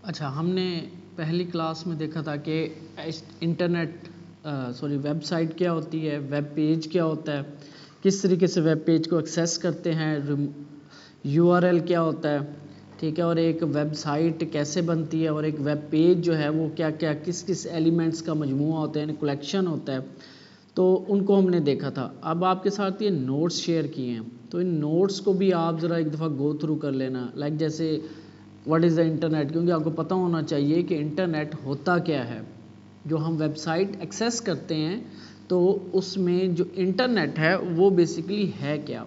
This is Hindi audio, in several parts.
अच्छा, हमने पहली क्लास में देखा था कि वेबसाइट क्या होती है, वेब पेज क्या होता है, किस तरीके से वेब पेज को एक्सेस करते हैं, यूआरएल क्या होता है, ठीक है, और एक वेबसाइट कैसे बनती है और एक वेब पेज जो है वो क्या क्या किस किस एलिमेंट्स का मजमूआ होता है, कलेक्शन होता है, तो उनको हमने देखा था। अब आपके साथ ये नोट्स शेयर किए हैं, तो इन नोट्स को भी आप ज़रा एक दफ़ा गो थ्रू कर लेना। लाइक जैसे व्हाट इज़ द इंटरनेट, क्योंकि आपको पता होना चाहिए कि इंटरनेट होता क्या है। जो हम वेबसाइट एक्सेस करते हैं तो उसमें जो इंटरनेट है वो बेसिकली है क्या।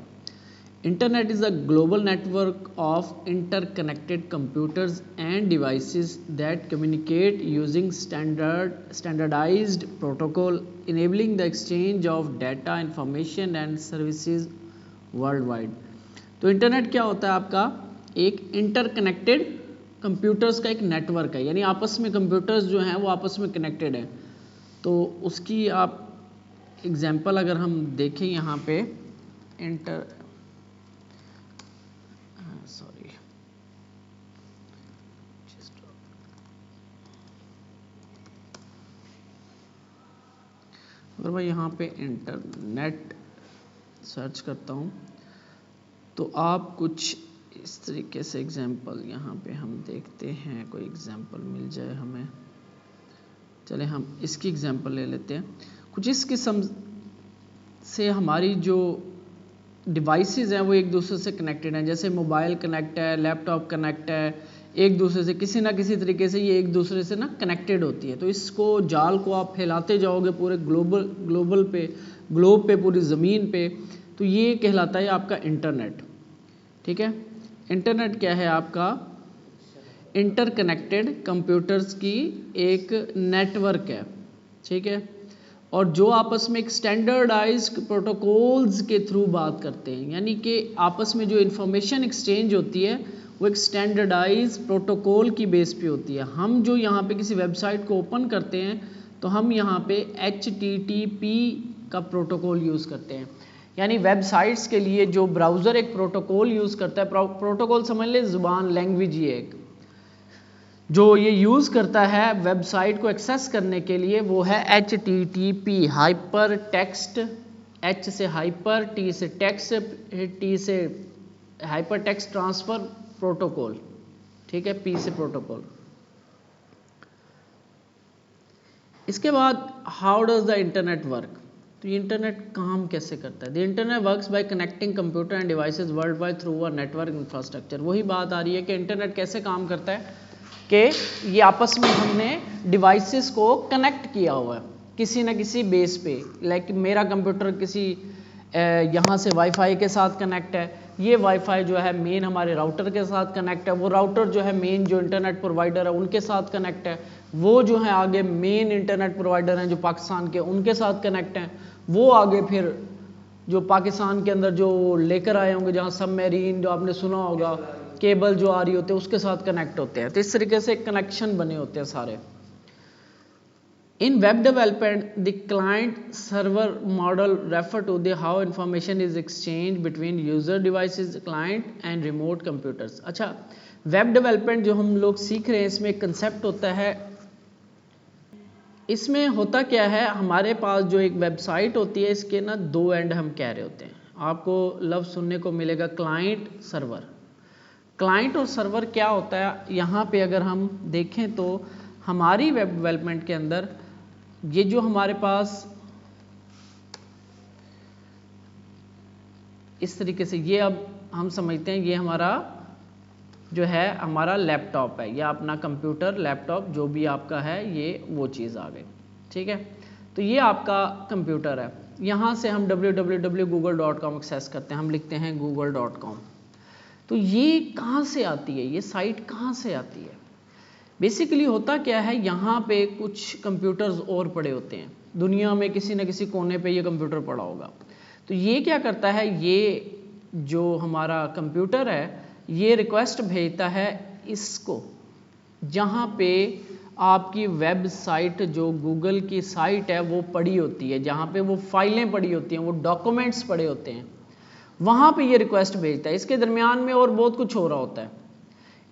Internet is a global network of interconnected computers and devices that communicate using standardised protocol enabling the exchange of data, information and services world wide. तो इंटरनेट क्या होता है आपका, एक इंटरकनेक्टेड कंप्यूटर्स का एक नेटवर्क है, यानी आपस में कंप्यूटर्स जो हैं वो आपस में कनेक्टेड हैं। तो उसकी आप एग्जांपल अगर हम देखें यहाँ पे अगर मैं यहाँ पे इंटरनेट सर्च करता हूँ तो आप कुछ इस तरीके से एग्जांपल यहाँ पे हम देखते हैं, कोई एग्जांपल मिल जाए हमें। चले हम इसकी एग्जांपल ले लेते हैं। कुछ इस किस्म से हमारी जो डिवाइसेस हैं वो एक दूसरे से कनेक्टेड हैं, जैसे मोबाइल कनेक्ट है, लैपटॉप कनेक्ट है, एक दूसरे से किसी ना किसी तरीके से ये एक दूसरे से ना कनेक्टेड होती है। तो इसको जाल को आप फैलाते जाओगे पूरे ग्लोब पे पूरी ज़मीन पे, तो ये कहलाता है आपका इंटरनेट। ठीक है, इंटरनेट क्या है आपका, इंटरकनेक्टेड कंप्यूटर्स की एक नेटवर्क है। ठीक है, और जो आपस में एक स्टैंडर्डाइज्ड प्रोटोकॉल्स के थ्रू बात करते हैं, यानी कि आपस में जो इंफॉर्मेशन एक्सचेंज होती है वो एक स्टैंडर्डाइज्ड प्रोटोकॉल की बेस पे होती है। हम जो यहाँ पे किसी वेबसाइट को ओपन करते हैं तो हम यहाँ पे HTTP का प्रोटोकॉल यूज़ करते हैं, यानी वेबसाइट्स के लिए जो ब्राउज़र एक प्रोटोकॉल यूज़ करता है, प्रोटोकॉल समझ ले ज़ुबान, लैंग्वेज, ये एक जो ये यूज़ करता है वेबसाइट को एक्सेस करने के लिए, वो है HTTP, हाइपर टेक्स्ट, H से हाइपर, T से टेक्स्ट, T से हाइपर टेक्स्ट ट्रांसफ़र प्रोटोकॉल, ठीक है, P से प्रोटोकॉल। इसके बाद how does the internet work, तो ये इंटरनेट काम कैसे करता है। The internet works by connecting computer end devices world wide through a network infrastructure. वही बात आ रही है कि इंटरनेट कैसे काम करता है कि ये आपस में हमने डिवाइसेस को कनेक्ट किया हुआ है किसी न किसी बेस पे। लाइक मेरा कंप्यूटर किसी यहाँ से वाईफाई के साथ कनेक्ट है, ये वाईफाई जो है मेन हमारे राउटर के साथ कनेक्ट है, वो राउटर जो है मेन जो इंटरनेट प्रोवाइडर है उनके साथ कनेक्ट है, वो जो है आगे मेन इंटरनेट प्रोवाइडर हैं जो पाकिस्तान के उनके साथ कनेक्ट हैं, वो आगे फिर जो पाकिस्तान के अंदर जो लेकर आए होंगे जहाँ सबमरीन जो आपने सुना होगा, केबल जो आ रही होते हैं उसके साथ कनेक्ट होते हैं। तो इस तरीके से कनेक्शन बने होते हैं सारे। In web development, the client-server model refer to the how information is exchanged between user devices, client and remote computers। अच्छा, वेब डेवलपमेंट जो हम लोग सीख रहे हैं इसमें एक कंसेप्ट होता है, इसमें होता क्या है, हमारे पास जो एक वेबसाइट होती है इसके ना दो एंड हम कह रहे होते हैं। आपको लफ्ज़ सुनने को मिलेगा क्लाइंट सर्वर। क्लाइंट और सर्वर क्या होता है, यहाँ पे अगर हम देखें तो हमारी वेब डेवलपमेंट के अंदर ये जो हमारे पास इस तरीके से, ये अब हम समझते हैं ये हमारा जो है हमारा लैपटॉप है या अपना कंप्यूटर, लैपटॉप जो भी आपका है, ये वो चीज़ आ गई। ठीक है, तो ये आपका कंप्यूटर है, यहाँ से हम www.google.com एक्सेस करते हैं, हम लिखते हैं google.com। तो ये कहाँ से आती है, ये साइट कहाँ से आती है। बेसिकली होता क्या है, यहाँ पे कुछ कंप्यूटर्स और पड़े होते हैं दुनिया में, किसी न किसी कोने पे ये कंप्यूटर पड़ा होगा। तो ये क्या करता है, ये जो हमारा कंप्यूटर है ये रिक्वेस्ट भेजता है इसको, जहाँ पे आपकी वेबसाइट जो गूगल की साइट है वो पड़ी होती है, जहाँ पे वो फाइलें पड़ी होती हैं, वो डॉक्यूमेंट्स पड़े होते हैं, वहाँ पे ये रिक्वेस्ट भेजता है। इसके दरमियान में और बहुत कुछ हो रहा होता है।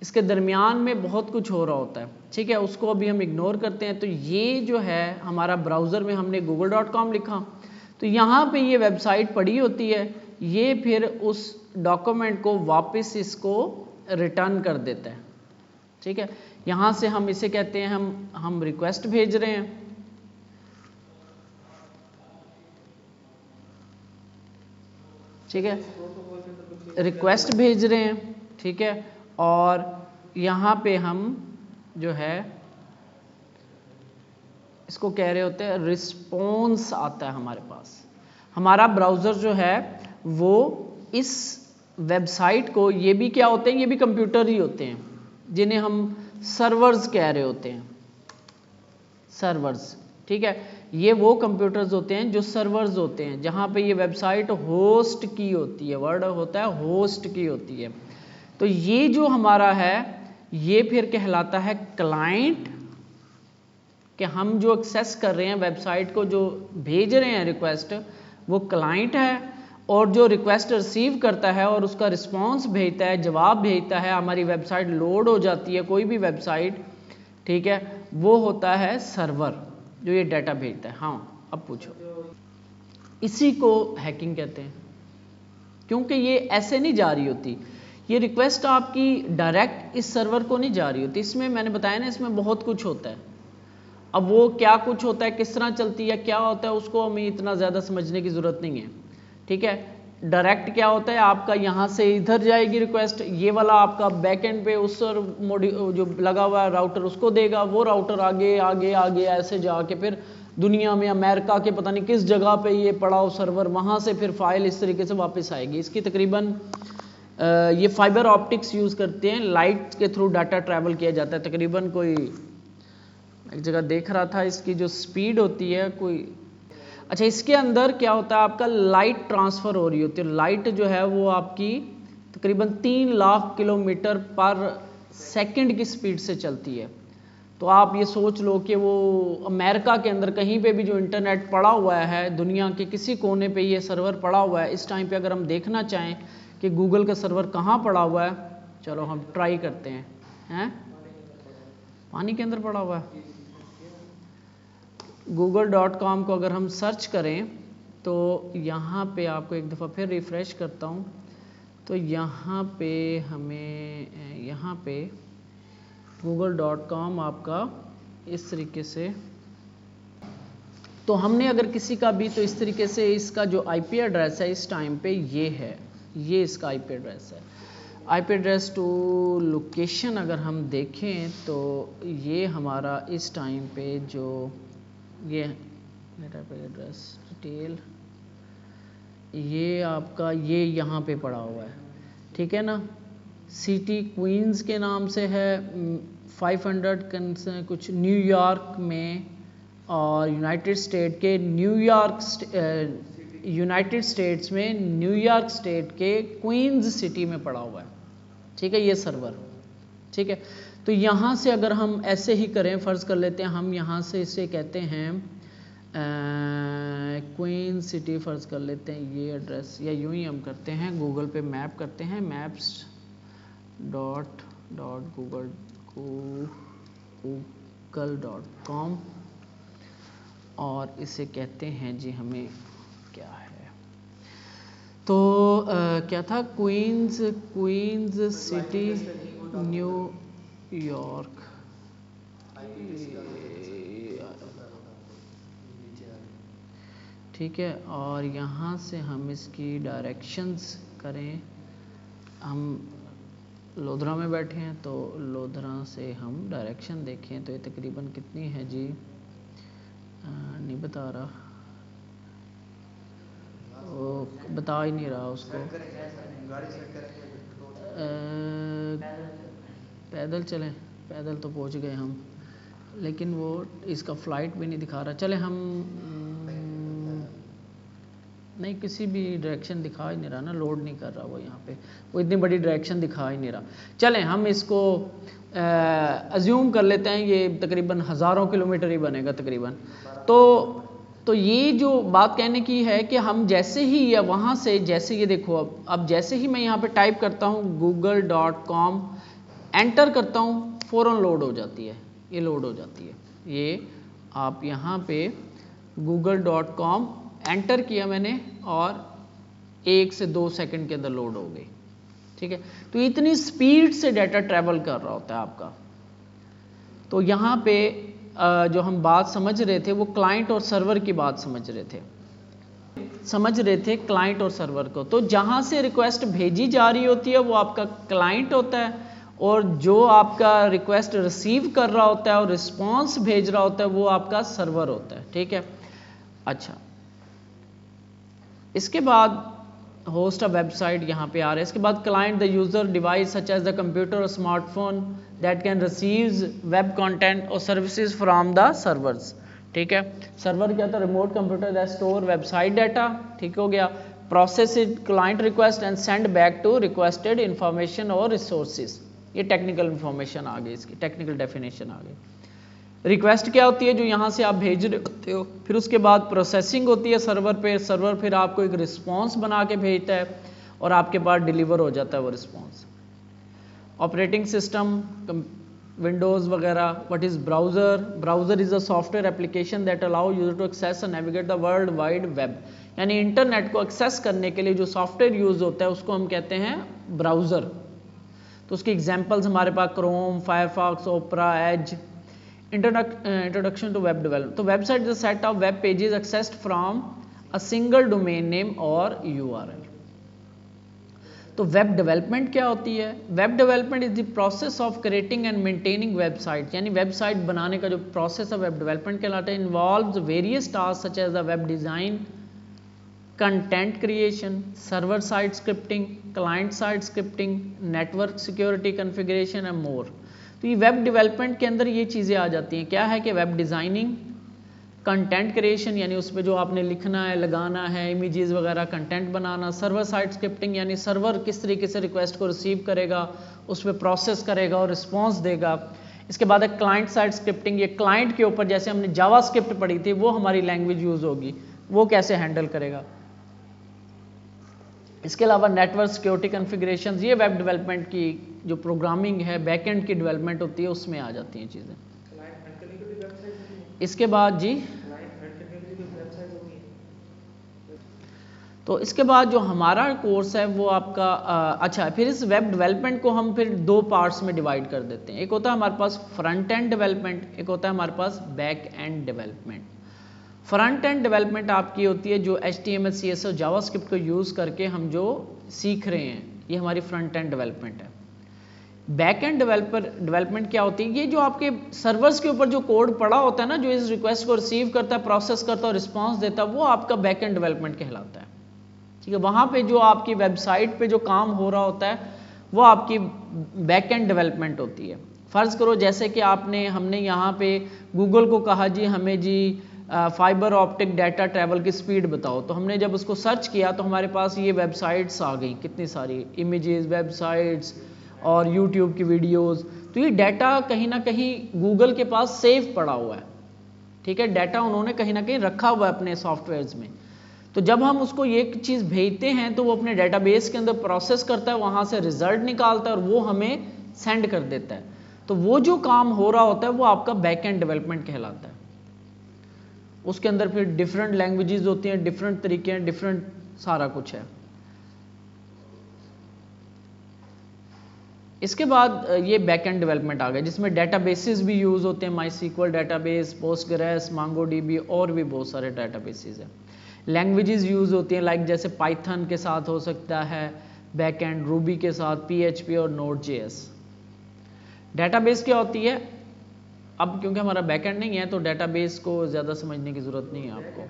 इसके दरमियान में बहुत कुछ हो रहा होता है, ठीक है, उसको अभी हम इग्नोर करते हैं। तो ये जो है हमारा ब्राउज़र में हमने google.com लिखा, तो यहाँ पे ये वेबसाइट पड़ी होती है, ये फिर उस डॉक्यूमेंट को वापस इसको रिटर्न कर देता है, ठीक है। यहाँ से हम इसे कहते हैं हम रिक्वेस्ट भेज रहे हैं, ठीक है, रिक्वेस्ट भेज रहे हैं, ठीक है। और यहाँ पे हम जो है इसको कह रहे होते हैं रिस्पॉन्स आता है हमारे पास। हमारा ब्राउज़र जो है वो इस वेबसाइट को, ये भी क्या होते हैं, ये भी कंप्यूटर ही होते हैं जिन्हें हम सर्वर्स कह रहे होते हैं, सर्वर्स, ठीक है। ये वो कंप्यूटर्स होते हैं जो सर्वर्स होते हैं, जहाँ पे ये वेबसाइट होस्ट की होती है, वर्ड होता है होस्ट की होती है। तो ये जो हमारा है ये फिर कहलाता है क्लाइंट, कि हम जो एक्सेस कर रहे हैं वेबसाइट को, जो भेज रहे हैं रिक्वेस्ट, वो क्लाइंट है, और जो रिक्वेस्ट रिसीव करता है और उसका रिस्पांस भेजता है, जवाब भेजता है, हमारी वेबसाइट लोड हो जाती है, कोई भी वेबसाइट, ठीक है, वो होता है सर्वर जो ये डाटा भेजता है। हाँ, अब पूछो। इसी को हैकिंग कहते हैं, क्योंकि ये ऐसे नहीं जा रही होती, ये रिक्वेस्ट आपकी डायरेक्ट इस सर्वर को नहीं जा रही होती, इसमें मैंने बताया ना, इसमें बहुत कुछ होता है। अब वो क्या कुछ होता है, किस तरह चलती है, क्या होता है, उसको हमें इतना ज़्यादा समझने की ज़रूरत नहीं है, ठीक है। डायरेक्ट क्या होता है, आपका यहाँ से इधर जाएगी रिक्वेस्ट, ये वाला आपका बैकएंड पे उस जो लगा हुआ है राउटर उसको देगा, वो राउटर आगे आगे आगे ऐसे जाके फिर दुनिया में अमेरिका के पता नहीं किस जगह पे ये पड़ा हो सर्वर, वहाँ से फिर फाइल इस तरीके से वापस आएगी। इसकी तकरीबन ये फाइबर ऑप्टिक्स यूज़ करते हैं, लाइट के थ्रू डाटा ट्रैवल किया जाता है। तकरीबन कोई एक जगह देख रहा था, इसकी जो स्पीड होती है कोई, अच्छा, इसके अंदर क्या होता है, आपका लाइट ट्रांसफ़र हो रही होती है। लाइट जो है वो आपकी तकरीबन 3 लाख किलोमीटर पर सेकंड की स्पीड से चलती है। तो आप ये सोच लो कि वो अमेरिका के अंदर कहीं पे भी जो इंटरनेट पड़ा हुआ है, दुनिया के किसी कोने पे ये सर्वर पड़ा हुआ है, इस टाइम पे अगर हम देखना चाहें कि गूगल का सर्वर कहाँ पड़ा हुआ है, चलो हम ट्राई करते हैं, पानी के अंदर पड़ा हुआ है। google.com को अगर हम सर्च करें तो यहाँ पे आपको एक दफ़ा फिर रिफ़्रेश करता हूँ, तो यहाँ पे हमें यहाँ पे google.com आपका इस तरीके से, तो हमने अगर किसी का भी, तो इस तरीके से इसका जो IP एड्रेस है इस टाइम पे ये है, ये इसका IP एड्रेस है। IP एड्रेस टू लोकेशन अगर हम देखें तो ये हमारा इस टाइम पे जो ये IP एड्रेस डिटेल, ये आपका ये यहाँ पे पड़ा हुआ है, ठीक है ना। सिटी क्वींस के नाम से है, 500 कुछ न्यूयॉर्क में, और यूनाइटेड स्टेट्स में न्यूयॉर्क स्टेट के क्वींस सिटी में पड़ा हुआ है, ठीक है, ये सर्वर, ठीक है। तो यहाँ से अगर हम ऐसे ही करें, फ़र्ज़ कर लेते हैं हम यहाँ से इसे कहते हैं क्वीन सिटी फ़र्ज़ कर लेते हैं ये एड्रेस, या यूं ही हम करते हैं गूगल पे मैप करते हैं, maps.google.com, और इसे कहते हैं जी, हमें क्या है, तो क्या था, क्वींस सिटी न्यूयॉर्क, ठीक है। और यहाँ से हम इसकी डायरेक्शंस करें, हम लोधरा में बैठे हैं तो लोधरा से हम डायरेक्शन देखें तो ये तकरीबन कितनी है जी, नहीं बता रहा, वो बता ही नहीं रहा उसको, पैदल चलें, पैदल तो पहुंच गए हम, लेकिन वो इसका फ़्लाइट भी नहीं दिखा रहा। चले हम नहीं, किसी भी डायरेक्शन दिखा ही नहीं रहा ना, लोड नहीं कर रहा वो, यहाँ पे वो इतनी बड़ी डायरेक्शन दिखा ही नहीं रहा। चलें हम इसको अज्यूम कर लेते हैं ये तकरीबन हज़ारों किलोमीटर ही बनेगा तकरीबन। तो ये जो बात कहने की है कि हम जैसे ही, या वहाँ से जैसे, ये देखो अब जैसे ही मैं यहाँ पे टाइप करता हूँ google.com, एंटर करता हूँ, फ़ौरन लोड हो जाती है, ये लोड हो जाती है। ये आप यहाँ पे google.com एंटर किया मैंने और 1 से 2 सेकंड के अंदर लोड हो गई, ठीक है। तो इतनी स्पीड से डाटा ट्रैवल कर रहा होता है आपका। तो यहाँ पे जो हम बात समझ रहे थे वो क्लाइंट और सर्वर की बात समझ रहे थे क्लाइंट और सर्वर को। तो जहाँ से रिक्वेस्ट भेजी जा रही होती है वो आपका क्लाइंट होता है, और जो आपका रिक्वेस्ट रिसीव कर रहा होता है और रिस्पॉन्स भेज रहा होता है वो आपका सर्वर होता है, ठीक है। अच्छा, इसके बाद होस्ट अ वेबसाइट यहाँ पे आ रहा है। इसके बाद client the user device such as the computer और smartphone that can receives web content और सर्विसेज फ्रॉम द सर्वर्स, ठीक है। सर्वर क्या था? Remote computer that store website data, ठीक हो गया। Process it client request and send back to requested information और रिसोर्सेज। ये टेक्निकल इंफॉर्मेशन आ गई, इसकी टेक्निकल डेफिनेशन आ गई। रिक्वेस्ट क्या होती है? जो यहाँ से आप भेज रहे होते हो। फिर उसके बाद प्रोसेसिंग होती है सर्वर पे, सर्वर फिर आपको एक रिस्पॉन्स बना के भेजता है और आपके पास डिलीवर हो जाता है वो रिस्पॉन्स। ऑपरेटिंग सिस्टम विंडोज़ वगैरह। What is browser? Browser is a software application that allow user to access and navigate the world wide web. यानी इंटरनेट को एक्सेस करने के लिए जो सॉफ्टवेयर यूज होता है उसको हम कहते हैं ब्राउज़र। तो उसकी एग्जाम्पल्स हमारे पास Chrome, Firefox, Opera, Edge. Introduction to web development. तो website is a set of web pages accessed from a single domain name और URL। तो वेब डेवलपमेंट क्या होती है? Web development is the process of creating and maintaining website. यानी वेबसाइट बनाने का जो प्रोसेस है वेब डेवलपमेंट कहलाता है। Involves various task such as the web design, content creation, server side scripting, client side scripting, network security configuration and more. तो ये वेब डेवलपमेंट के अंदर ये चीज़ें आ जाती हैं। क्या है कि वेब डिज़ाइनिंग, कंटेंट क्रिएशन यानी उस पर जो आपने लिखना है, लगाना है, इमेजेस वगैरह, कंटेंट बनाना, सर्वर साइड स्क्रिप्टिंग यानी सर्वर किस तरीके से रिक्वेस्ट को रिसीव करेगा, उस पर प्रोसेस करेगा और रिस्पॉन्स देगा। इसके बाद है क्लाइंट साइड स्क्रिप्टिंग, ये क्लाइंट के ऊपर जैसे हमने जावास्क्रिप्ट पढ़ी थी वो हमारी लैंग्वेज यूज़ होगी, वो कैसे हैंडल करेगा। इसके अलावा नेटवर्क सिक्योरिटी कॉन्फ़िगरेशन, ये वेब डेवलपमेंट की जो प्रोग्रामिंग है, बैकएंड की डेवलपमेंट होती है उसमें आ जाती हैं चीज़ें। इसके बाद जी, तो इसके बाद जो हमारा कोर्स है वो आपका अच्छा, फिर इस वेब डेवलपमेंट को हम फिर 2 पार्ट्स में डिवाइड कर देते हैं। एक होता है हमारे पास फ्रंट एंड डेवलपमेंट, एक होता है हमारे पास back end development. Front end development आपकी होती है जो HTML, CSS और जावास्क्रिप्ट को यूज़ करके हम जो सीख रहे हैं, ये हमारी फ्रंट एंड डेवलपमेंट है। बैक एंड डेवलपमेंट क्या होती है? ये जो आपके सर्वर्स के ऊपर जो कोड पड़ा होता है ना, जो इस रिक्वेस्ट को रिसीव करता है, प्रोसेस करता है और रिस्पॉन्स देता है, वो आपका बैक एंड डेवलपमेंट कहलाता है, ठीक है। वहाँ पे जो आपकी वेबसाइट पे जो काम हो रहा होता है वो आपकी बैक एंड डेवलपमेंट होती है। फ़र्ज़ करो जैसे कि हमने यहाँ पे गूगल को कहा जी हमें जी फाइबर ऑप्टिक डाटा ट्रैवल की स्पीड बताओ, तो हमने जब उसको सर्च किया तो हमारे पास ये वेबसाइट्स आ गई, कितनी सारी इमेजेस, वेबसाइट्स और यूट्यूब की वीडियोस। तो ये डाटा कहीं ना कहीं गूगल के पास सेव पड़ा हुआ है, ठीक है। डाटा उन्होंने कहीं ना कहीं रखा हुआ है अपने सॉफ्टवेयर्स में। तो जब हम उसको ये चीज़ भेजते हैं तो वो अपने डाटाबेस के अंदर प्रोसेस करता है, वहाँ से रिजल्ट निकालता है और वो हमें सेंड कर देता है। तो वो जो काम हो रहा होता है वो आपका बैक एंड डेवलपमेंट कहलाता है। उसके अंदर फिर डिफरेंट लैंग्वेजेस होती हैं, डिफरेंट तरीके हैं, डिफरेंट सारा कुछ है। इसके बाद ये बैक एंड डेवलपमेंट आ गया जिसमें डेटाबेसेस भी यूज़ होते हैं, MySQL डेटाबेस, पोस्टग्रेस, MongoDB और भी बहुत सारे डेटाबेसेस हैं। लैंग्वेजेस यूज़ होती हैं लाइक जैसे पाइथन के साथ हो सकता है बैक एंड, रूबी के साथ PHP और Node.js। डेटाबेस क्या होती है? अब क्योंकि हमारा बैक एंड नहीं है तो डेटाबेस को ज़्यादा समझने की ज़रूरत नहीं है आपको।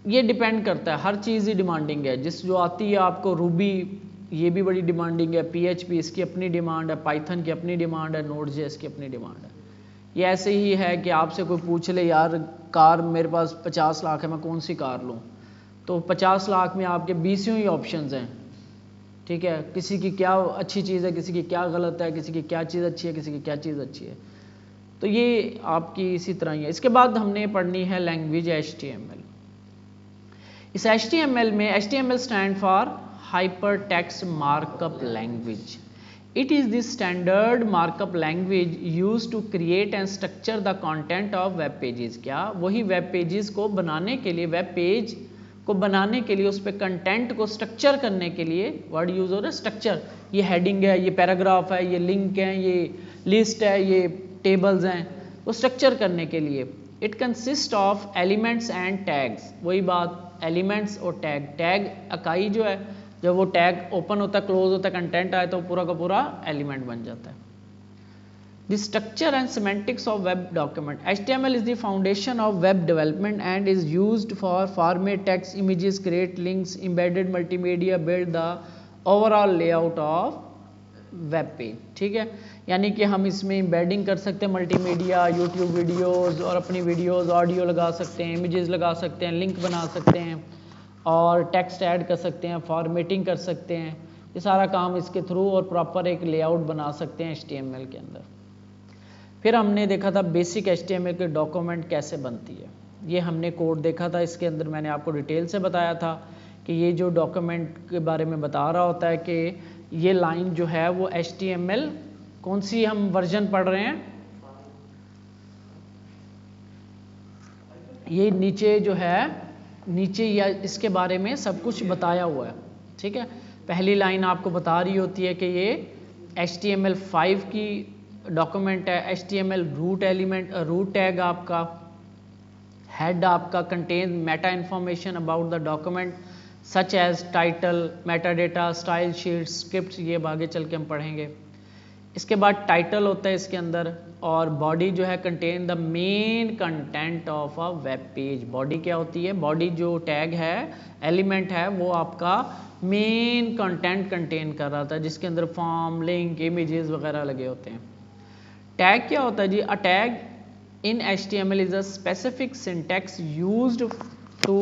ये डिपेंड करता है, हर चीज़ ही डिमांडिंग है। जो आती है आपको रूबी, ये भी बड़ी डिमांडिंग है, PHP इसकी अपनी डिमांड है, पाइथन की अपनी डिमांड है, Node.js की अपनी डिमांड है। ये ऐसे ही है कि आपसे कोई पूछ ले यार कार मेरे पास 50 लाख है, मैं कौन सी कार लूँ, तो 50 लाख में आपके 20 ही ऑप्शंस हैं, ठीक है। किसी की क्या अच्छी चीज़ है, किसी की क्या गलत है, किसी की क्या चीज़ अच्छी है, किसी की क्या चीज़ अच्छी है। तो ये आपकी इसी तरह ही है। इसके बाद हमने पढ़नी है लैंग्वेज HTML। इस HTML में HTML stand for hypertext markup language. It is the standard markup language used to create and structure the content of web pages. क्या वही वेब पेजेस को बनाने के लिए, वेब पेज को बनाने के लिए, उस पर कंटेंट को स्ट्रक्चर करने के लिए वर्ड यूज हो रहा है स्ट्रक्चर. ये हेडिंग है, ये पैराग्राफ है, ये लिंक है, ये लिस्ट है, ये टेबल्स हैं, वो स्ट्रक्चर करने के लिए. It consist of elements and tags. वही बात, एलिमेंट्स और टैग. टैग इकाई जो है, जब वो टैग ओपन होता है, क्लोज होता है, कंटेंट आए तो पूरा का पूरा एलिमेंट बन जाता है. The structure and semantics of web document. HTML is the foundation of web development and is used for format text, images, create links, embedded multimedia, build the overall layout of web page. ठीक है, यानी कि हम इसमें एम्बेडिंग कर सकते हैं मल्टीमीडिया, यूट्यूब वीडियोस और अपनी वीडियोस, ऑडियो लगा सकते हैं, इमेजेस लगा सकते हैं, लिंक बना सकते हैं और टेक्स्ट ऐड कर सकते हैं, फॉर्मेटिंग कर सकते हैं. ये सारा काम इसके थ्रू और प्रॉपर एक लेआउट बना सकते हैं HTML के अंदर. फिर हमने देखा था बेसिक HTML के डॉक्यूमेंट कैसे बनती है. ये हमने कोड देखा था, इसके अंदर मैंने आपको डिटेल से बताया था कि ये जो डॉक्यूमेंट के बारे में बता रहा होता है कि ये लाइन जो है वो HTML, कौन सी हम वर्जन पढ़ रहे हैं, ये नीचे जो है, नीचे या इसके बारे में सब कुछ बताया हुआ है. ठीक है, पहली लाइन आपको बता रही होती है कि ये HTML5 की डॉक्यूमेंट है. HTML root element, root tag आपका, हेड आपका contain meta information about the document such as title, metadata, style sheet, script, ये आगे चल के हम पढ़ेंगे. इसके बाद टाइटल होता है इसके अंदर, और बॉडी जो है contain the main content of a web page. Body क्या होती है, बॉडी जो टैग है, एलिमेंट है, वो आपका मेन कंटेंट कंटेन कर रहा था, जिसके अंदर फॉर्म, लिंक, इमेजेस वगैरह लगे होते हैं. टैग क्या होता है जी, a tag in HTML is a specific syntax used to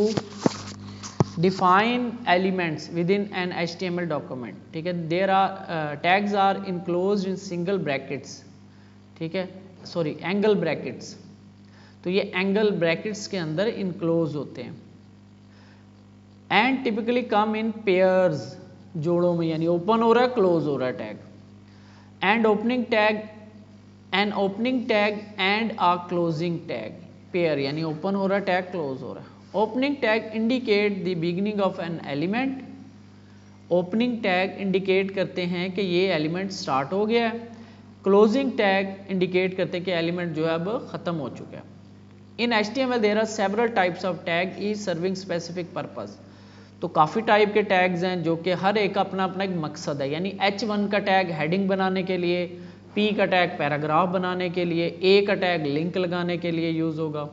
define elements within an HTML document. ठीक है, there are tags are enclosed in single brackets. ठीक है, सॉरी एंगल ब्रैकेट्स. तो ये एंगल ब्रैकेट्स के अंदर इनक्लोज होते हैं. And typically come in pairs, जोड़ों में, यानी ओपन हो रहा है, क्लोज हो रहा है tag. And opening tag, an opening tag and a closing tag. Pair यानी ओपन हो रहा है टैग, क्लोज हो रहा है. Opening tag indicate the beginning of an element. Opening tag indicate करते हैं कि ये element start हो गया है. Closing tag indicate करते हैं कि element जो है अब ख़त्म हो चुका है. In HTML there are several types of tag each serving specific purpose. तो काफ़ी टाइप के टैग्स हैं जो कि हर एक अपना अपना एक मकसद है. यानी H1 का टैग हेडिंग बनाने के लिए, P का टैग पैराग्राफ बनाने के लिए, A का टैग लिंक लगाने के लिए यूज़ होगा.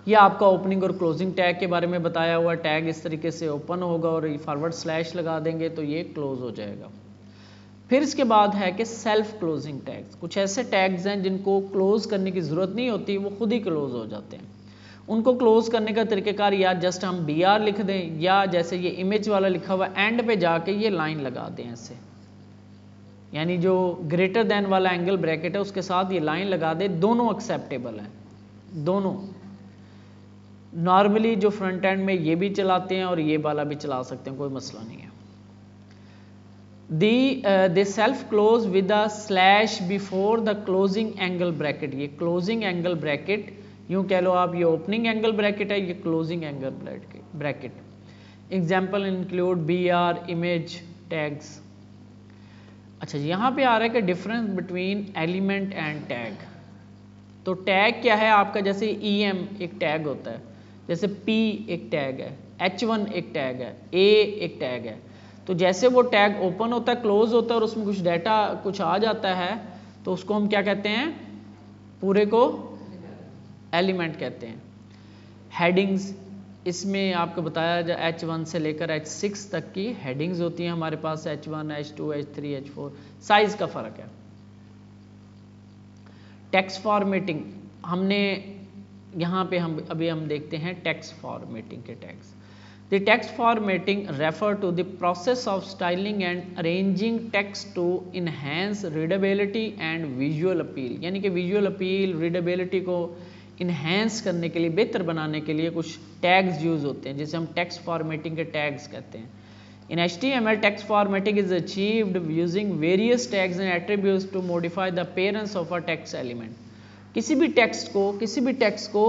ये आपका ओपनिंग और क्लोजिंग टैग के बारे में बताया हुआ. टैग इस तरीके से ओपन होगा और फॉरवर्ड स्लैश लगा देंगे तो ये क्लोज हो जाएगा. फिर इसके बाद है कि सेल्फ क्लोजिंग टैग्स. कुछ ऐसे टैग्स हैं जिनको क्लोज करने की ज़रूरत नहीं होती, वो खुद ही क्लोज हो जाते हैं. उनको क्लोज करने का तरीक़ेकार या जस्ट हम BR लिख दें, या जैसे ये इमेज वाला लिखा हुआ एंड पे जाके ये लाइन लगा दें ऐसे, यानी जो ग्रेटर देन वाला एंगल ब्रैकेट है उसके साथ ये लाइन लगा दें. दोनों एक्सेप्टेबल हैं, दोनों. नॉर्मली जो फ्रंट एंड में ये भी चलाते हैं और ये वाला भी चला सकते हैं, कोई मसला नहीं है. They self close with a slash before the closing angle bracket. ये क्लोजिंग एंगल ब्रैकेट, यूं कह लो आप, ये ओपनिंग एंगल ब्रैकेट है, ये closing angle bracket. Example include BR, image, tags. अच्छा, यहाँ पे आ रहा है कि difference between element and tag. तो टैग क्या है आपका, जैसे EM एक टैग होता है, जैसे P एक टैग है, H1 एक टैग है, A एक टैग है. तो जैसे वो टैग ओपन होता है, क्लोज होता है और उसमें कुछ डाटा कुछ आ जाता है, तो उसको हम क्या कहते हैं, पूरे को एलिमेंट कहते हैं. हेडिंग्स, इसमें आपको बताया जाए H1 से लेकर H6 तक की हेडिंग्स होती हैं हमारे पास. H1, H2, H3, H4, size का फ़र्क है. टेक्स्ट फॉर्मेटिंग, हमने यहाँ पे हम देखते हैं टेक्स्ट फॉर्मेटिंग के tags. The text formatting refer to the process of styling and arranging text to enhance readability and visual appeal. यानी कि विजुअल अपील, रीडेबिलिटी को इन्हेंस करने के लिए, बेहतर बनाने के लिए कुछ टैग्स यूज होते हैं, जिसे हम टेक्स्ट फॉर्मेटिंग के टैग्स कहते हैं। In HTML text formatting is achieved using various tags and attributes to modify the appearance of a text element. किसी भी टेक्स्ट को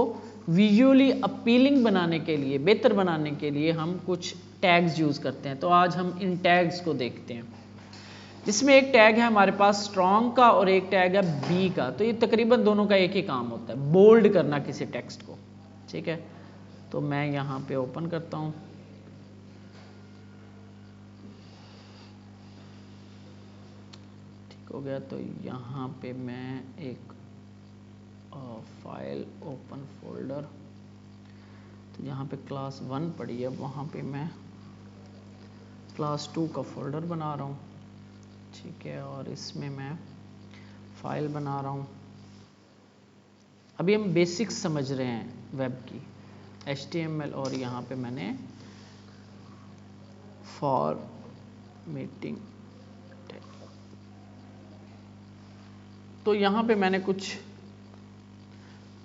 विजुअली अपीलिंग बनाने के लिए, बेहतर बनाने के लिए हम कुछ टैग्स यूज करते हैं। तो आज हम इन टैग्स को देखते हैं, जिसमें एक टैग है हमारे पास स्ट्रॉन्ग का और एक टैग है बी का। तो ये तकरीबन दोनों का एक ही काम होता है, बोल्ड करना किसी टेक्स्ट को, ठीक है। तो मैं यहाँ पे ओपन करता हूँ, ठीक हो गया। तो यहाँ पे मैं एक फाइल ओपन फोल्डर, तो यहाँ पे क्लास 1 पड़ी है, वहाँ पे मैं क्लास 2 का फोल्डर बना रहा हूँ, ठीक है। और इसमें मैं फाइल बना रहा हूँ। अभी हम बेसिक्स समझ रहे हैं वेब की, HTML, और यहाँ पे मैंने फॉर्मेटिंग, तो यहाँ पे मैंने कुछ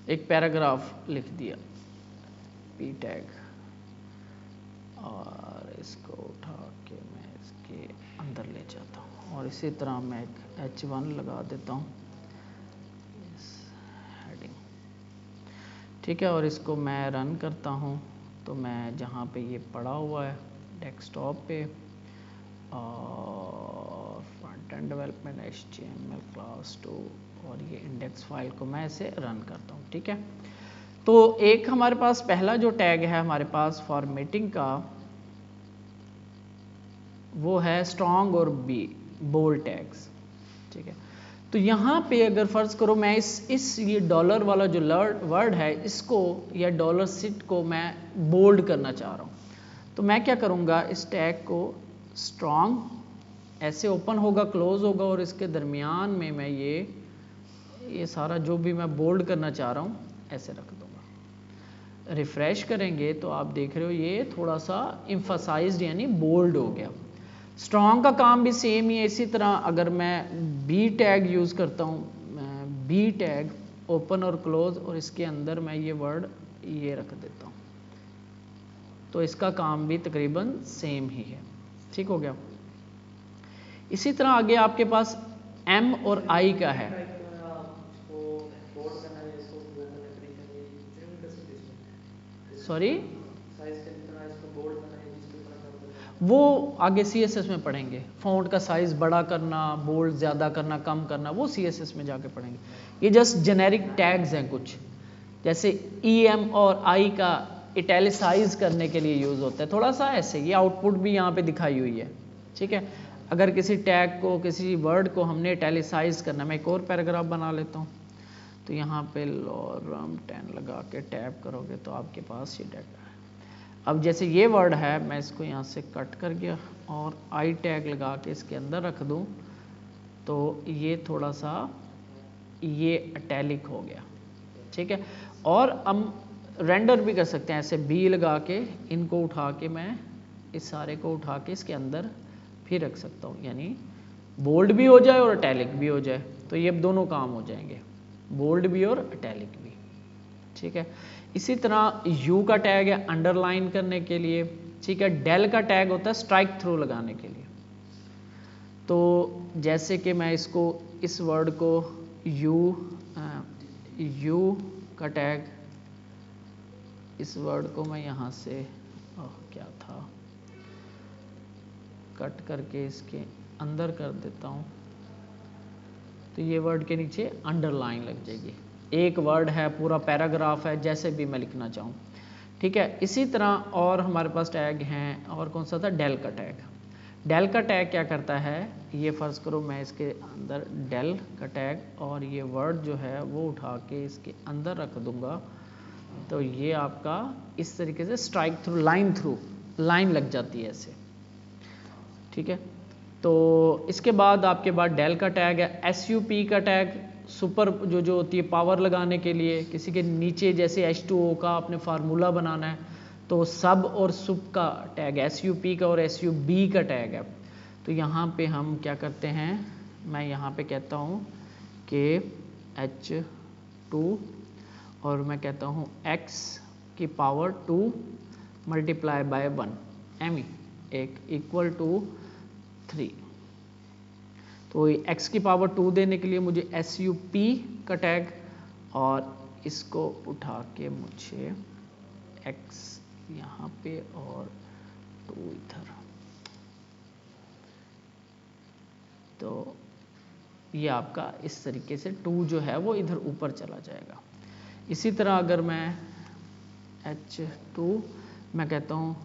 एक पैराग्राफ लिख दिया, पी टैग, और इसको उठा के मैं इसके अंदर ले जाता हूँ, और इसी तरह मैं एक H1 लगा देता हूँ, हेडिंग, ठीक है। और इसको मैं रन करता हूँ, तो मैं जहाँ पे ये पड़ा हुआ है डेस्कटॉप पे, और front end development HTML class 2, और ये इंडेक्स फाइल को मैं इसे रन करता हूँ, ठीक है। तो एक हमारे पास पहला जो टैग है हमारे पास फॉर्मेटिंग का, वो है स्ट्रॉन्ग और बी, बोल्ड टैग्स, ठीक है। तो यहाँ पे अगर फर्ज करो मैं इस ये डॉलर वाला जो वर्ड है, इसको या डॉलर सिट को मैं बोल्ड करना चाह रहा हूँ, तो मैं क्या करूँगा, इस टैग को स्ट्रॉन्ग ऐसे ओपन होगा, क्लोज होगा, और इसके दरमियान में मैं ये सारा जो भी मैं बोल्ड करना चाह रहा हूँ ऐसे रख दूंगा। रिफ्रेश करेंगे तो आप देख रहे हो ये थोड़ा सा एम्फसाइज्ड यानी बोल्ड हो गया। स्ट्रॉन्ग का काम भी सेम ही है। इसी तरह अगर मैं बी टैग यूज़ करता हूँ, बी टैग ओपन और क्लोज, और इसके अंदर मैं ये वर्ड ये रख देता हूँ, तो इसका काम भी तकरीबन सेम ही है, ठीक हो गया। इसी तरह आगे आपके पास M और I का है। सॉरी, वो आगे CSS में पढ़ेंगे। फ़ॉन्ट का साइज़ बड़ा करना, बोल्ड ज़्यादा करना, कम करना, वो CSS में जाके पढ़ेंगे। ये जस्ट जेनेरिक टैग्स हैं कुछ, जैसे EM और I का इटैलिसाइज करने के लिए यूज़ होता है, थोड़ा सा ऐसे। ये आउटपुट भी यहाँ पे दिखाई हुई है, ठीक है। अगर किसी टैग को, किसी वर्ड को हमने इटैलिसाइज करना, मैं एक और पैराग्राफ बना लेता हूँ, तो यहाँ पे लॉरम 10 लगा के टैप करोगे तो आपके पास ये टैग है। अब जैसे ये वर्ड है, मैं इसको यहाँ से कट कर गया और आई टैग लगा के इसके अंदर रख दूँ, तो ये थोड़ा सा ये इटैलिक हो गया, ठीक है। और हम रेंडर भी कर सकते हैं ऐसे, बी लगा के इनको उठा के मैं इस सारे को उठा के इसके अंदर फिर रख सकता हूँ, यानी बोल्ड भी हो जाए और इटैलिक भी हो जाए। तो ये दोनों काम हो जाएंगे, बोल्ड भी और इटैलिक भी, ठीक है। इसी तरह यू का टैग है अंडरलाइन करने के लिए, ठीक है। डेल का टैग होता है स्ट्राइक थ्रू लगाने के लिए। तो जैसे कि मैं इसको, इस वर्ड को यू का टैग, इस वर्ड को मैं यहाँ से क्या था कट करके इसके अंदर कर देता हूँ, तो ये वर्ड के नीचे अंडरलाइन लग जाएगी। एक वर्ड है, पूरा पैराग्राफ है, जैसे भी मैं लिखना चाहूँ, ठीक है। इसी तरह और हमारे पास टैग हैं, और कौन सा था, डेल का टैग। डेल का टैग क्या करता है, ये फर्ज करो मैं इसके अंदर डेल का टैग और ये वर्ड जो है वो उठा के इसके अंदर रख दूंगा, तो ये आपका इस तरीके से स्ट्राइक थ्रू लाइन लग जाती है ऐसे, ठीक है। तो इसके बाद आपके पास डेल का टैग है। SUP का टैग सुपर जो होती है पावर लगाने के लिए, किसी के नीचे जैसे H2O का आपने फार्मूला बनाना है, तो सब और सुप का टैग SUP का और SUB का टैग है। तो यहाँ पे हम क्या करते हैं, मैं यहाँ पे कहता हूँ कि H2 और मैं कहता हूँ x की पावर 2 मल्टीप्लाई बाय 1 एम एक इक्वल टू 3। तो x की पावर 2 देने के लिए मुझे sup का टैग और इसको उठा के मुझे x यहाँ पे और 2 इधर, तो ये आपका इस तरीके से 2 जो है वो इधर ऊपर चला जाएगा। इसी तरह अगर मैं H2 मैं कहता हूँ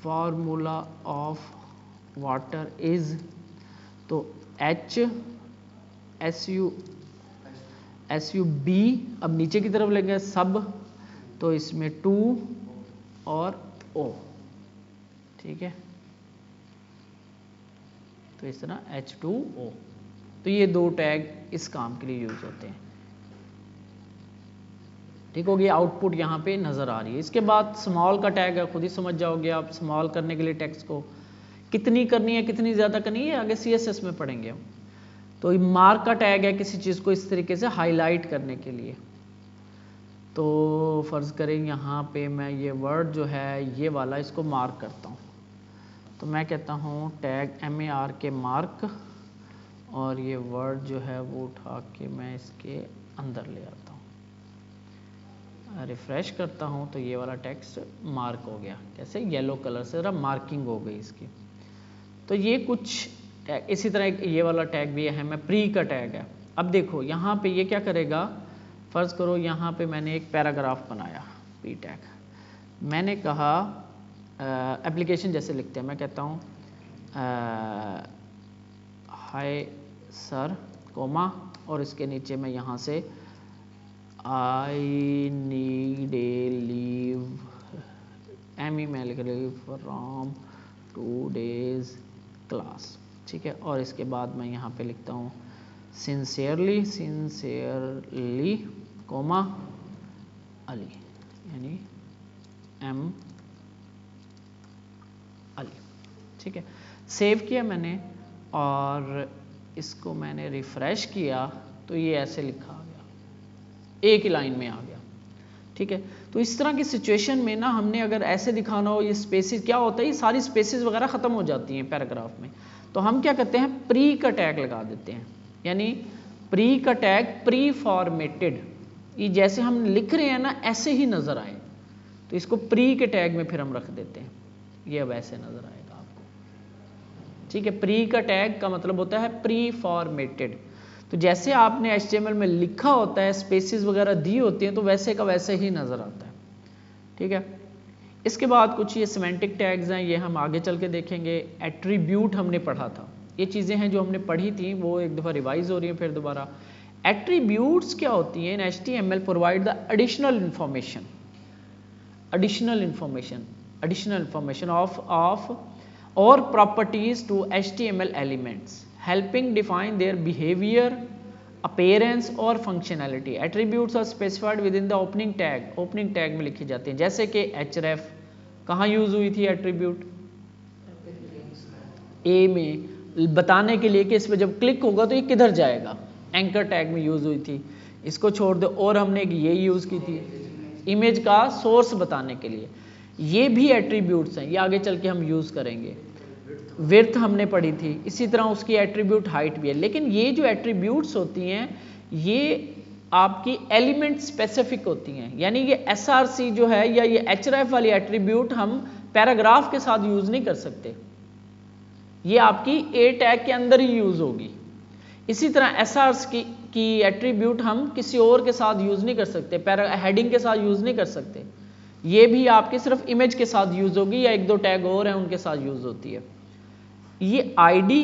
फॉर्मूला ऑफ वाटर इज, तो H SUB अब नीचे की तरफ लेंगे सब, तो इसमें 2 और O, ठीक है। तो इस तरह H2O। तो ये 2 टैग इस काम के लिए यूज होते हैं, ठीक हो गया। आउटपुट यहाँ पे नजर आ रही है। इसके बाद स्मॉल का टैग है, खुद ही समझ जाओगे आप। स्मॉल करने के लिए टेक्स्ट को कितनी करनी है, कितनी ज्यादा करनी है, आगे CSS में पढ़ेंगे हम। तो मार्क का टैग है किसी चीज को इस तरीके से हाईलाइट करने के लिए। तो फर्ज करें यहाँ पे मैं ये वर्ड जो है ये वाला इसको मार्क करता हूँ, तो मैं कहता हूँ टैग MAR के मार्क, और ये वर्ड जो है वो उठा के मैं इसके अंदर ले आता हूँ, रिफ्रेश करता हूँ तो ये वाला टेक्स्ट मार्क हो गया। कैसे? येलो कलर से जरा मार्किंग हो गई इसकी। तो ये कुछ इसी तरह ये वाला टैग भी है, मैं प्री का टैग है। अब देखो यहाँ पे ये क्या करेगा, फर्ज करो यहाँ पे मैंने एक पैराग्राफ बनाया, प्री टैग, मैंने कहा एप्लीकेशन जैसे लिखते हैं, मैं कहता हूँ हाय सर कोमा, और इसके नीचे मैं यहाँ से आई नीड ए लीव मैं लिख रही फ्रॉम टूडेज क्लास, ठीक है। और इसके बाद मैं यहाँ पे लिखता हूँ सिंसियरली कोमा अली, यानी M अली, ठीक है। सेव किया मैंने और इसको मैंने रिफ्रेश किया तो ये ऐसे लिखा आ गया, एक ही लाइन में आ गया, ठीक है। तो इस तरह की सिचुएशन में ना हमने अगर ऐसे दिखाना हो, ये स्पेसेस क्या होता है, ये सारी स्पेसेस वगैरह खत्म हो जाती हैं पैराग्राफ में, तो हम क्या करते हैं प्री का टैग लगा देते हैं, यानी प्री का टैग प्री फॉर्मेटेड, ये जैसे हम लिख रहे हैं ना ऐसे ही नजर आए, तो इसको प्री के टैग में फिर हम रख देते हैं, ये अब ऐसे नजर आएगा आपको, ठीक है। प्री का टैग का मतलब होता है प्री फॉर्मेटेड, तो जैसे आपने HTML में लिखा होता है, स्पेसेस वगैरह दी होती हैं, तो वैसे का वैसे ही नजर आता है, ठीक है। इसके बाद कुछ ये सिमेंटिक टैग्स हैं, ये हम आगे चल के देखेंगे। एट्रीब्यूट हमने पढ़ा था, ये चीज़ें हैं जो हमने पढ़ी थी, वो एक दफ़ा रिवाइज हो रही हैं फिर दोबारा। एट्रीब्यूट्स क्या होती हैं? In HTML provide the additional information of और properties to HTML elements, helping define their behavior, appearance और functionality. Attributes are specified within the opening tag. Opening tag में लिखी जाती हैं, जैसे कि href कहाँ यूज हुई थी एट्रीब्यूट? A में, बताने के लिए कि इस पर जब क्लिक होगा तो ये किधर जाएगा, एंकर टैग में यूज हुई थी। इसको छोड़ दो, और हमने ये यूज की थी इमेज का सोर्स बताने के लिए, ये भी एट्रीब्यूट्स हैं, ये आगे चल के हम यूज करेंगे। विड्थ हमने पढ़ी थी, इसी तरह उसकी एट्रीब्यूट हाइट भी है। लेकिन ये जो एट्रीब्यूट्स होती हैं ये आपकी एलिमेंट स्पेसिफिक होती हैं, यानी ये SRC जो है या ये href वाली एट्रीब्यूट हम पैराग्राफ के साथ यूज नहीं कर सकते, ये आपकी A टैग के अंदर ही यूज होगी। इसी तरह SRC की एट्रीब्यूट हम किसी और के साथ यूज नहीं कर सकते, हेडिंग के साथ यूज नहीं कर सकते, ये भी आपके सिर्फ इमेज के साथ यूज होगी, या एक दो टैग और हैं उनके साथ यूज होती है। ये आईडी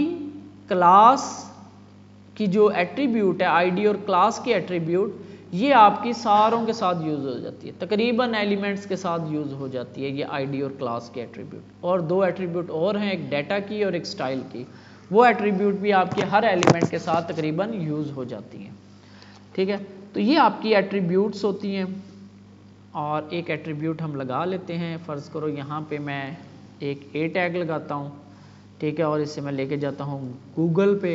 क्लास की जो एट्रीब्यूट है, आईडी और क्लास की एट्रीब्यूट, ये आपकी सारों के साथ यूज हो जाती है, तकरीबन एलिमेंट्स के साथ यूज हो जाती है ये आईडी और क्लास की एट्रीब्यूट। और दो एट्रीब्यूट और हैं, एक डाटा की और एक स्टाइल की, वो एट्रीब्यूट भी आपके हर एलिमेंट के साथ तकरीबन यूज हो जाती हैं, ठीक है। तो ये आपकी एट्रीब्यूट्स होती हैं। और एक एट्रीब्यूट हम लगा लेते हैं, फ़र्ज़ करो यहाँ पे मैं एक A टैग लगाता हूँ, ठीक है, और इसे मैं लेके जाता हूँ गूगल पे,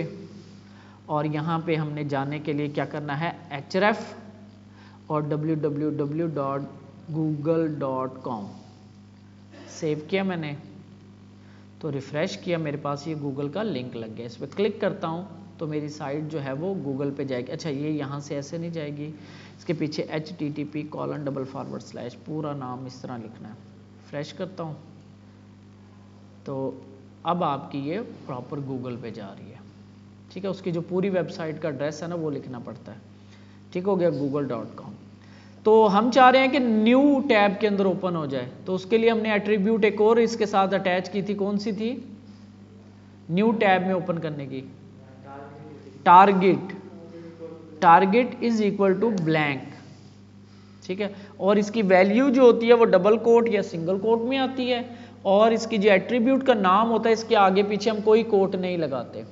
और यहाँ पे हमने जाने के लिए क्या करना है, href और www.google.com सेव किया मैंने, तो रिफ़्रेश किया, मेरे पास ये गूगल का लिंक लग गया। इस पर क्लिक करता हूँ तो मेरी साइट जो है वो गूगल पे जाएगी। अच्छा, ये यहाँ से ऐसे नहीं जाएगी, इसके पीछे http:// पूरा नाम इस तरह लिखना है। फ्रेश करता हूँ तो अब आपकी ये प्रॉपर गूगल पे जा रही है, ठीक है। उसकी जो पूरी वेबसाइट का एड्रेस है ना वो लिखना पड़ता है, ठीक हो गया google.com। तो हम चाह रहे हैं कि न्यू टैब के अंदर ओपन हो जाए, तो उसके लिए हमने एट्रीब्यूट एक और इसके साथ अटैच की थी, कौन सी थी? न्यू टैब में ओपन करने की, target is equal to blank, ठीक है। और इसकी वैल्यू जो होती है वो डबल कोट या सिंगल कोट में आती है, और इसकी जो एट्रीब्यूट का नाम होता है इसके आगे पीछे हम कोई कोट नहीं लगाते,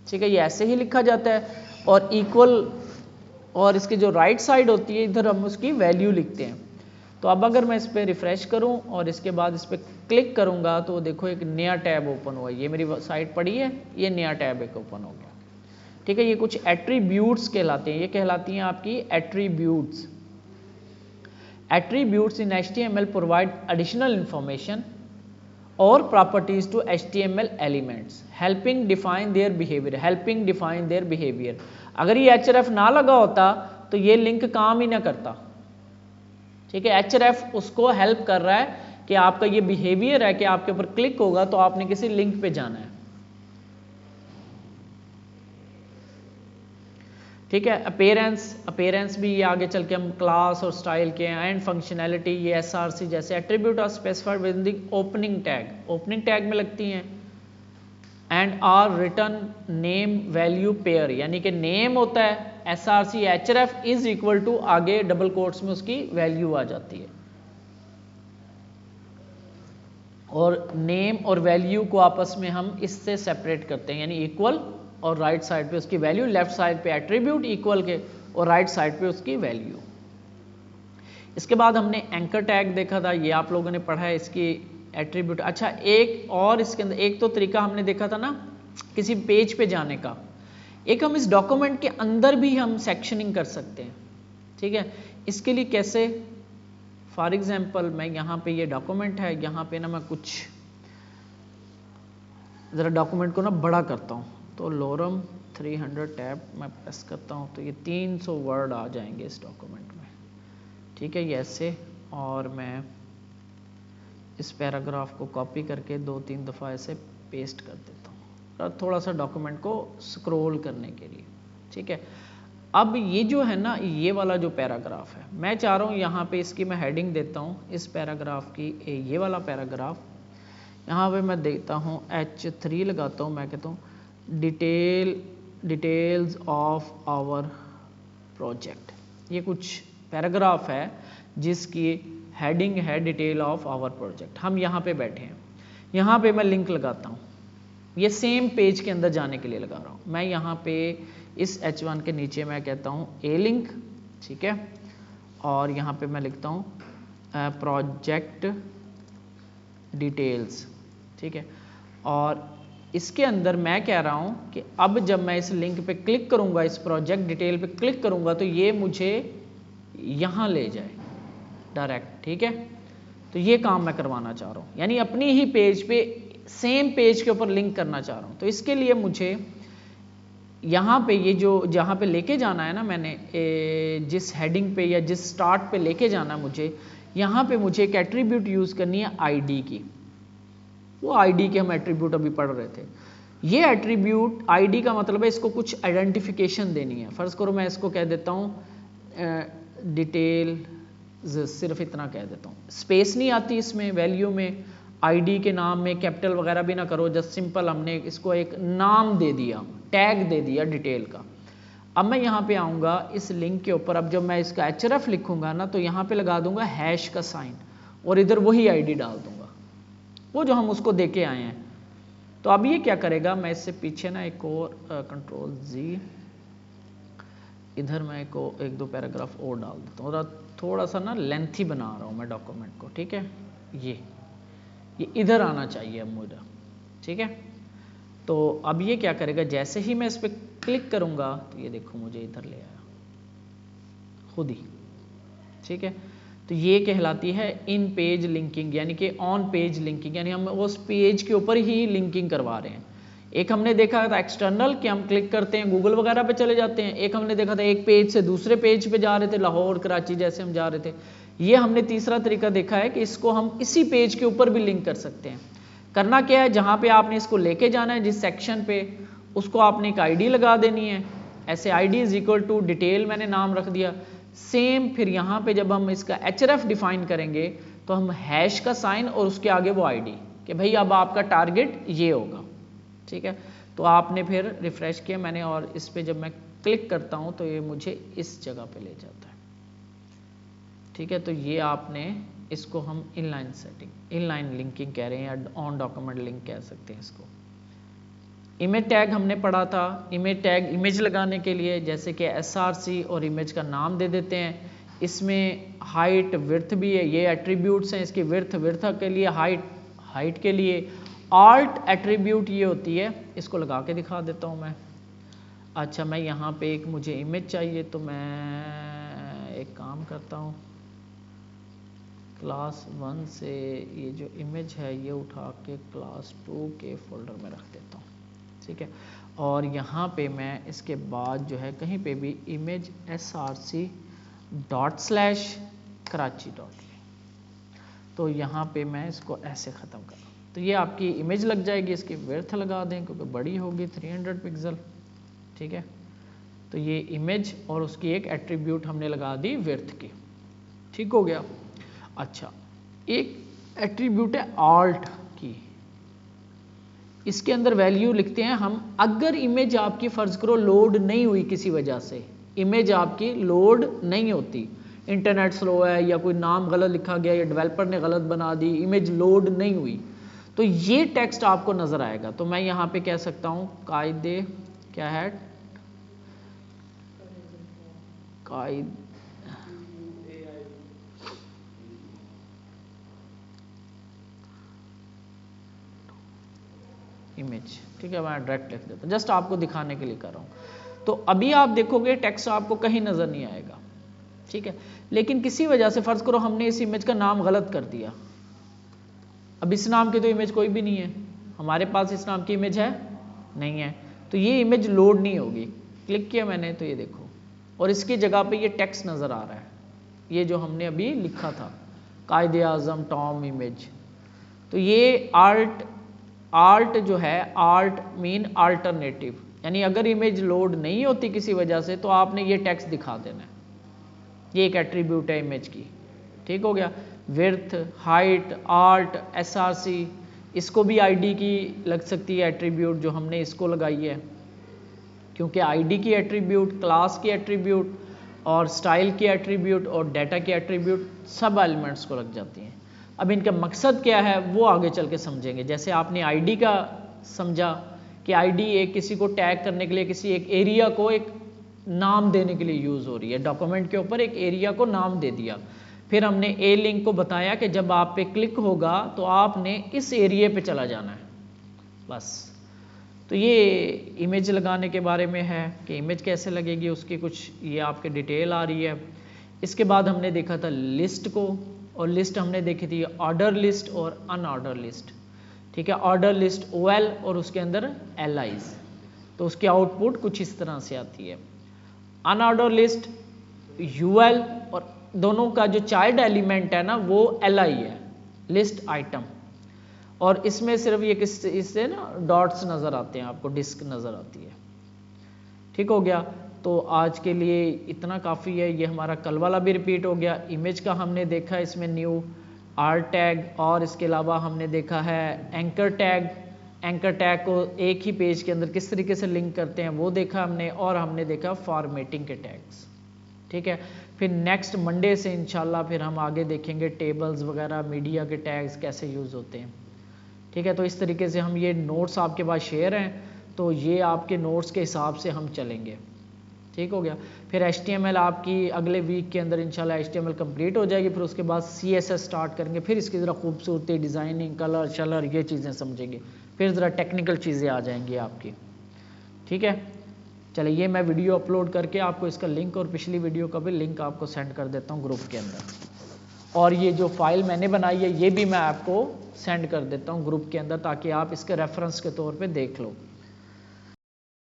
ठीक है। ये ऐसे ही लिखा जाता है, और इक्वल, और इसकी जो राइट साइड होती है इधर हम उसकी वैल्यू लिखते हैं। तो अब अगर मैं इस पर रिफ़्रेश करूं और इसके बाद इस पर क्लिक करूंगा तो देखो एक नया टैब ओपन हुआ। ये मेरी साइट पड़ी है, ये नया टैब एक ओपन हो गया, ठीक है। ये कुछ एट्रीब्यूट्स कहलाते हैं, ये कहलाती हैं आपकी attributes. Attributes in HTML provide additional information और properties to HTML elements helping define their behaviour. अगर ये href ना लगा होता तो ये लिंक काम ही ना करता, ठीक है। href उसको हेल्प कर रहा है कि आपका ये बिहेवियर है कि आपके ऊपर क्लिक होगा तो आपने किसी लिंक पे जाना है, ठीक है। अपीयरेंस भी ये आगे चल के हम क्लास और स्टाइल के, एंड फंक्शनैलिटी ये SRC जैसे attribute are specified with the opening tag में लगती हैं, and are written name value pair, यानी कि नेम होता है SRC href is equal to आगे डबल कोट्स में उसकी वैल्यू आ जाती है, और नेम और वैल्यू को आपस में हम इससे सेपरेट करते हैं, यानी इक्वल और राइट साइड पे उसकी वैल्यू, लेफ्ट साइड पे एट्रीब्यूट इक्वल के और राइट साइड पे उसकी वैल्यू। इसके बाद हमने एंकर टैग देखा था, ये आप लोगों ने पढ़ा है, इसकी एट्रीब्यूट। अच्छा, एक और इसके अंदर एक तो तरीका हमने देखा था ना किसी पेज पे जाने का, एक हम इस डॉक्यूमेंट के अंदर भी हम सेक्शनिंग कर सकते हैं, ठीक है। इसके लिए कैसे? फॉर एग्जाम्पल मैं यहाँ पे ये डॉक्यूमेंट है, यहाँ पे ना मैं कुछ ज़रा डॉक्यूमेंट को ना बड़ा करता हूँ, तो लोरम 300 टैब मैं प्रेस करता हूँ तो ये 300 वर्ड आ जाएंगे इस डॉक्यूमेंट में, ठीक है। ये ऐसे, और मैं इस पैराग्राफ को कॉपी करके 2-3 दफ़ा ऐसे पेस्ट कर देता हूँ, और थोड़ा सा डॉक्यूमेंट को स्क्रॉल करने के लिए, ठीक है। अब ये जो है ना, ये वाला जो पैराग्राफ है, मैं चाह रहा हूँ यहाँ पे इसकी मैं हेडिंग देता हूँ इस पैराग्राफ की, ये वाला पैराग्राफ, यहाँ पे मैं देता हूँ H3 लगाता हूँ, मैं कहता हूँ डिटेल्स ऑफ आवर प्रोजेक्ट। ये कुछ पैराग्राफ है जिसकी हेडिंग है डिटेल ऑफ आवर प्रोजेक्ट। हम यहाँ पे बैठे हैं, यहाँ पे मैं लिंक लगाता हूँ, ये सेम पेज के अंदर जाने के लिए लगा रहा हूँ। मैं यहाँ पे इस H1 के नीचे मैं कहता हूँ ए लिंक, ठीक है, और यहाँ पे मैं लिखता हूँ प्रोजेक्ट डिटेल्स, ठीक है। और इसके अंदर मैं कह रहा हूँ कि अब जब मैं इस लिंक पे क्लिक करूँगा, इस प्रोजेक्ट डिटेल पे क्लिक करूँगा तो ये मुझे यहाँ ले जाए डायरेक्ट, ठीक है। तो ये काम मैं करवाना चाह रहा हूँ, यानी अपनी ही पेज पे, सेम पेज के ऊपर लिंक करना चाह रहा हूँ। तो इसके लिए मुझे यहाँ पे ये जो जहाँ पे लेके जाना है ना, मैंने जिस हेडिंग पे या जिस स्टार्ट पे लेके जाना मुझे, यहाँ पे मुझे एक एट्रीब्यूट यूज़ करनी है आईडी की। वो आईडी के हम एट्रीब्यूट अभी पढ़ रहे थे। ये एट्रीब्यूट आईडी का मतलब है इसको कुछ आइडेंटिफिकेशन देनी है। फर्ज करो मैं इसको कह देता हूँ डिटेल, सिर्फ इतना कह देता हूँ, स्पेस नहीं आती इसमें वैल्यू में, आईडी के नाम में कैपिटल वगैरह भी ना करो, जस्ट सिंपल हमने इसको एक नाम दे दिया, टैग दे दिया डिटेल का। अब मैं यहाँ पे आऊँगा इस लिंक के ऊपर, अब जब मैं इसका href लिखूंगा ना तो यहाँ पे लगा दूंगा हैश का साइन, और इधर वही आईडी डाल दूंगा, वो जो हम उसको दे के आए हैं। तो अब ये क्या करेगा, मैं इससे पीछे ना एक और कंट्रोल Z, इधर मैं एक दो पैराग्राफ और डाल देता हूँ, थोड़ा सा ना लेंथी बना रहा हूँ मैं डॉक्यूमेंट को, ठीक है। ये इधर आना चाहिए अब मुझे, ठीक है। तो अब ये क्या करेगा, जैसे ही मैं इस पर क्लिक करूँगा तो ये देखो मुझे इधर ले आया खुद ही, ठीक है। तो ये कहलाती है इन पेज लिंकिंग, यानी कि ऑन पेज लिंकिंग, यानी हम उस पेज के ऊपर ही लिंकिंग करवा रहे हैं। एक हमने देखा था एक्सटर्नल कि हम क्लिक करते हैं गूगल वगैरह पे चले जाते हैं, एक हमने देखा था एक पेज से दूसरे पेज पे जा रहे थे, लाहौर कराची जैसे हम जा रहे थे। ये हमने तीसरा तरीका देखा है कि इसको हम इसी पेज के ऊपर भी लिंक कर सकते हैं। करना क्या है, जहाँ पे आपने इसको लेके जाना है जिस सेक्शन पे, उसको आपने एक आईडी लगा देनी है, ऐसे ID is equal to detail मैंने नाम रख दिया। सेम फिर यहाँ पे जब हम इसका href डिफाइन करेंगे तो हम हैश का साइन और उसके आगे वो आईडी कि भाई अब आपका टारगेट ये होगा, ठीक है। तो आपने फिर रिफ्रेश किया मैंने और इस पे जब मैं क्लिक करता हूँ तो ये मुझे इस जगह पे ले जाता है, ठीक है। तो ये आपने इसको हम इनलाइन सेटिंग, इनलाइन लिंकिंग कह रहे हैं या ऑन डॉक्यूमेंट लिंक कह सकते हैं इसको। इमेज टैग हमने पढ़ा था, इमेज टैग इमेज लगाने के लिए जैसे कि src और इमेज का नाम दे देते हैं। इसमें हाइट विड्थ भी है, ये एट्रीब्यूट्स हैं इसकी, विड्थ के लिए, हाइट के लिए। आल्ट एट्रीब्यूट ये होती है, इसको लगा के दिखा देता हूँ मैं। अच्छा, मैं यहाँ पे एक मुझे इमेज चाहिए तो मैं एक काम करता हूँ, क्लास 1 से ये जो इमेज है ये उठा के क्लास 2 के फोल्डर में रख देता हूँ, ठीक है। और यहाँ पे मैं इसके बाद जो है कहीं पे भी इमेज src /कराची तो यहाँ पे मैं इसको ऐसे ख़त्म कर रहा हूँ। तो ये आपकी इमेज लग जाएगी, इसकी विड्थ लगा दें क्योंकि बड़ी होगी 300 पिक्सल, ठीक है। तो ये इमेज और उसकी एक एट्रीब्यूट हमने लगा दी विड्थ की, ठीक हो गया। अच्छा, एक एट्रीब्यूट है आल्ट की, इसके अंदर वैल्यू लिखते हैं हम। अगर इमेज आपकी फर्ज करो लोड नहीं हुई किसी वजह से, इमेज आपकी लोड नहीं होती, इंटरनेट स्लो है या कोई नाम गलत लिखा गया या डेवलपर ने गलत बना दी, इमेज लोड नहीं हुई, तो ये टेक्स्ट आपको नजर आएगा। तो मैं यहाँ पे कह सकता हूँ कायदे क्या है, इमेज, ठीक है। मैं डायरेक्ट लिख देता हूँ, जस्ट आपको दिखाने के लिए कर रहा हूँ। तो अभी आप देखोगे टेक्स्ट आपको कहीं नजर नहीं आएगा, ठीक है। लेकिन किसी वजह से फर्ज करो हमने इस इमेज का नाम गलत कर दिया, अब इस नाम की तो इमेज कोई भी नहीं है, हमारे पास इस नाम की इमेज है नहीं है, तो ये इमेज लोड नहीं होगी। क्लिक किया मैंने तो ये देखो, और इसकी जगह पे ये टेक्स्ट नजर आ रहा है, ये जो हमने अभी लिखा था कायदे आजम टॉम इमेज। तो ये आल्ट जो है, आल्ट मीन अल्टरनेटिव, यानी अगर इमेज लोड नहीं होती किसी वजह से तो आपने ये टेक्स्ट दिखा देना है, ये एक एट्रीब्यूट है इमेज की, ठीक हो गया। विड्थ, हाइट, आल्ट, src, इसको भी आईडी की लग सकती है एट्रीब्यूट, जो हमने इसको लगाई है, क्योंकि आईडी की एट्रीब्यूट, क्लास की एट्रीब्यूट और स्टाइल की एट्रीब्यूट और डाटा की एट्रीब्यूट सब एलिमेंट्स को लग जाती हैं। अब इनका मकसद क्या है वो आगे चल के समझेंगे। जैसे आपने आईडी का समझा कि आईडी एक किसी को टैग करने के लिए, किसी एक एरिया को एक नाम देने के लिए यूज़ हो रही है, डॉक्यूमेंट के ऊपर एक एरिया को नाम दे दिया। फिर हमने ए लिंक को बताया कि जब आप पे क्लिक होगा तो आपने इस एरिया पे चला जाना है, बस। तो ये इमेज लगाने के बारे में है कि इमेज कैसे लगेगी, उसकी कुछ ये आपके डिटेल आ रही है। इसके बाद हमने देखा था लिस्ट को, और लिस्ट हमने देखी थी ऑर्डर लिस्ट और अनऑर्डर लिस्ट, ठीक है। ऑर्डर लिस्ट OL और उसके अंदर LIs, तो उसकी आउटपुट कुछ इस तरह से आती है। अनऑर्डर लिस्ट UL और दोनों का जो चाइल्ड एलिमेंट है ना वो LI है, लिस्ट आइटम, और इसमें सिर्फ ये इससे ना डॉट्स नजर आते हैं, आपको डिस्क नजर आती है, ठीक हो गया। तो आज के लिए इतना काफ़ी है, ये हमारा कल वाला भी रिपीट हो गया। इमेज का हमने देखा इसमें न्यू आल्ट टैग, और इसके अलावा हमने देखा है एंकर टैग, एंकर टैग को एक ही पेज के अंदर किस तरीके से लिंक करते हैं वो देखा हमने, और हमने देखा फॉर्मेटिंग के टैग्स, ठीक है। फिर नेक्स्ट मंडे से इंशाल्लाह फिर हम आगे देखेंगे टेबल्स वगैरह, मीडिया के टैग्स कैसे यूज़ होते हैं, ठीक है। तो इस तरीके से हम, ये नोट्स आपके पास शेयर हैं, तो ये आपके नोट्स के हिसाब से हम चलेंगे, ठीक हो गया। फिर HTML आपकी अगले वीक के अंदर इंशाल्लाह HTML कंप्लीट हो जाएगी, फिर उसके बाद CSS स्टार्ट करेंगे, फिर इसकी ज़रा खूबसूरती, डिज़ाइनिंग, कलर शलर ये चीज़ें समझेंगे, फिर ज़रा टेक्निकल चीज़ें आ जाएंगी आपकी, ठीक है। चलिए ये मैं वीडियो अपलोड करके आपको इसका लिंक और पिछली वीडियो का भी लिंक आपको सेंड कर देता हूँ ग्रुप के अंदर। और ये जो फाइल मैंने बनाई है ये भी मैं आपको सेंड कर देता हूँ ग्रुप के अंदर, ताकि आप इसके रेफरेंस के तौर पे देख लो।